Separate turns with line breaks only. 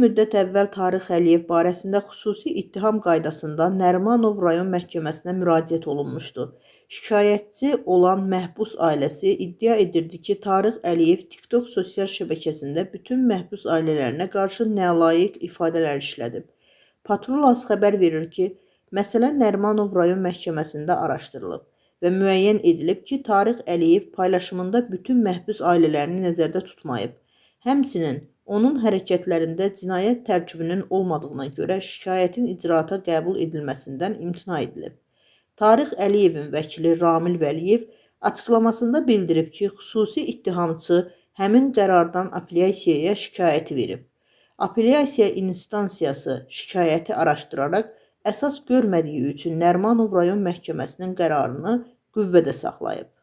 müddət əvvəl Tarix Əliyev barəsində xüsusi ittiham qaydasında Nərimanov rayon məhkəməsinə müraciət olunmuşdu. Şikayətçi olan məhbus ailəsi iddia edirdi ki, Tarix Əliyev TikTok sosial şəbəkəsində bütün məhbus ailələrinə qarşı nalayiq ifadələr işlədib. Patrul AZ xəbər verir ki, məsələ Nərimanov rayon məhkəməsində araşdırılıb və müəyyən edilib ki, Tarix Əliyev paylaşımında bütün məhbus ailələrini nəzərdə tutmayıb. Həmçinin onun hərəkətlərində cinayət tərkibinin olmadığına görə şikayətin icraata qəbul edilməsindən imtina edilib. Tarix Əliyevin vəkili Ramil Vəliyev açıqlamasında bildirib ki, xüsusi ittihamçı həmin qərardan apellyasiyaya şikayəti verib. Apellyasiya instansiyası şikayəti araşdıraraq əsas görmədiyi üçün Nərimanov rayon məhkəməsinin qərarını qüvvədə saxlayıb.